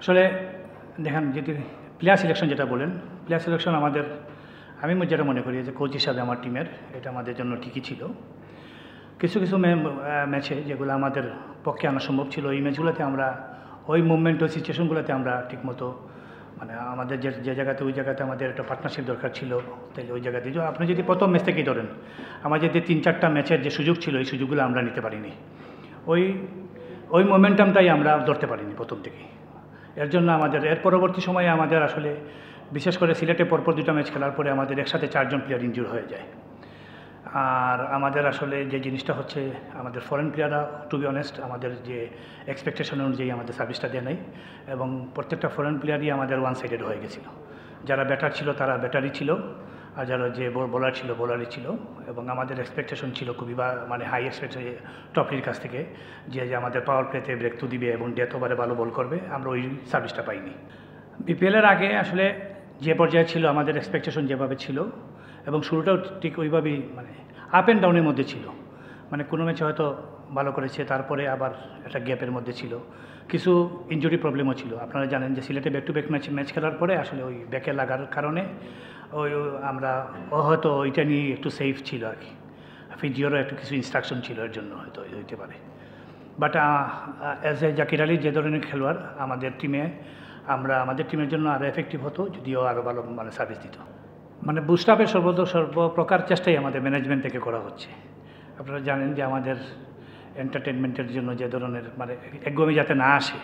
আসলে দেখেন যদি প্লেয়ার সিলেকশন যেটা বলেন, প্লেয়ার সিলেকশন আমাদের আমি যেটা মনে করি যে কোচ হিসাবে আমার টিমের এটা আমাদের জন্য ঠিকই ছিল। কিছু কিছু ম্যাচে যেগুলো আমাদের পক্ষে আনা সম্ভব ছিল, এই ম্যাচগুলোতে আমরা ওই মুভমেন্ট ওই সিচুয়েশনগুলোতে আমরা ঠিকমতো মানে আমাদের যে জায়গাতে ওই জায়গাতে আমাদের একটা পার্টনারশিপ দরকার ছিল, তাহলে ওই জায়গাতে আপনি যদি প্রথম ম্যাচ থেকেই ধরেন আমাদের যে 3-4টা ম্যাচের যে সুযোগ ছিল এই সুযোগগুলো আমরা নিতে পারিনি। ওই ওই মোমেন্টামটাই আমরা ধরতে পারিনি প্রথম থেকেই। এর জন্য আমাদের এর পরবর্তী সময়ে আমাদের আসলে বিশেষ করে সিলেটে পরপর 2টা ম্যাচ খেলার পরে আমাদের একসাথে 4 জন প্লেয়ার ইনজুর হয়ে যায়। আর আমাদের আসলে যে জিনিসটা হচ্ছে আমাদের ফরেন প্লেয়াররা টু বি অনেস্ট আমাদের যে এক্সপেকটেশন অনুযায়ী আমাদের সার্ভিসটা দেয় নাই, এবং প্রত্যেকটা ফরেন প্লেয়ারই আমাদের ওয়ান সাইডেড হয়ে গেছিলো। যারা ব্যাটার ছিল তারা ব্যাটারই ছিল, আর যারা যে বোলার ছিল বোলারই ছিল, এবং আমাদের এক্সপেকটেশন ছিল খুবই মানে হাই এক্সপেকটেশন টপলির কাছ থেকে যে আমাদের পাওয়ার প্লেতে ব্রেক থ্রু দিবে এবং ডেথ ওভারে ভালো বল করবে। আমরা ওই সার্ভিসটা পাইনি। বিপিএলের আগে আসলে যে পর্যায়ে ছিল আমাদের এক্সপেকটেশন যেভাবে ছিল এবং শুরুটাও ঠিক ওইভাবেই মানে আপ অ্যান্ড ডাউনের মধ্যে ছিল। মানে কোনো ম্যাচে হয়তো ভালো করেছে, তারপরে আবার একটা গ্যাপের মধ্যে ছিল, কিছু ইনজুরি প্রবলেমও ছিল। আপনারা জানেন যে সিলেটে ব্যাক টু ব্যাক ম্যাচ খেলার পরে আসলে ওই ব্যাকে লাগার কারণে ওই আমরা হয়তো ওইটা নিয়ে একটু সেফ ছিল আর কি। ফিজিওরও একটু কিছু ইনস্ট্রাকশন ছিল এর জন্য হয়তো হইতে পারে। But as a Zakir Ali যে ধরনের খেলোয়াড় আমাদের টিমে আমাদের টিমের জন্য আরও এফেক্টিভ হতো যদিও আরও ভালো মানে সার্ভিস দিত। মানে বুস্ট আপের সর্বপ্রকার চেষ্টাই আমাদের ম্যানেজমেন্ট থেকে করা হচ্ছে। আপনারা জানেন যে আমাদের এন্টারটেনমেন্টের জন্য যে ধরনের মানে একগমি যাতে না আসে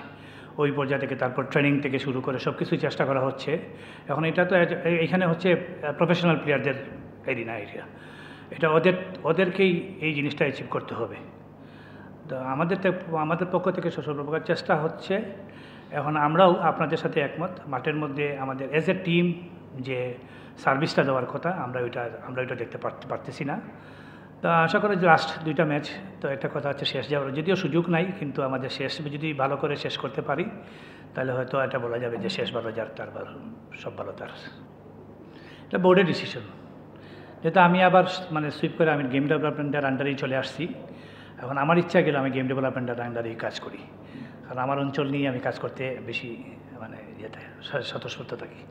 ওই পর্যায়ে থেকে তারপর ট্রেনিং থেকে শুরু করে সব কিছুই চেষ্টা করা হচ্ছে। এখন এটা তো এখানে হচ্ছে প্রফেশনাল প্লেয়ারদের এরিয়া, এটা ওদেরকেই এই জিনিসটা অ্যাচিভ করতে হবে। তো আমাদের পক্ষ থেকে সর্বপ্রকার চেষ্টা হচ্ছে। এখন আমরাও আপনাদের সাথে একমত, মাঠের মধ্যে আমাদের এজ এ টিম যে সার্ভিসটা দেওয়ার কথা আমরা ওইটা দেখতে পারতেছি না। তো আশা করি যে লাস্ট 2টা ম্যাচ তো একটা কথা হচ্ছে শেষ যাওয়ার যদিও সুযোগ নাই, কিন্তু আমাদের শেষ যদি ভালো করে শেষ করতে পারি তাহলে হয়তো এটা বলা যাবে যে শেষ ভালো যার তার সব ভালো তার। এটা বোর্ডের ডিসিশন। যেহেতু আমি আবার মানে সুইপ করে আমি গেম ডেভেলপমেন্টের আন্ডারেই চলে আসছি, এখন আমার ইচ্ছা গেলে আমি গেম ডেভেলপমেন্টের আন্ডারেই কাজ করি, কারণ আমার অঞ্চল নিয়ে আমি কাজ করতে বেশি মানে স্বতঃস্ফূর্ত থাকি।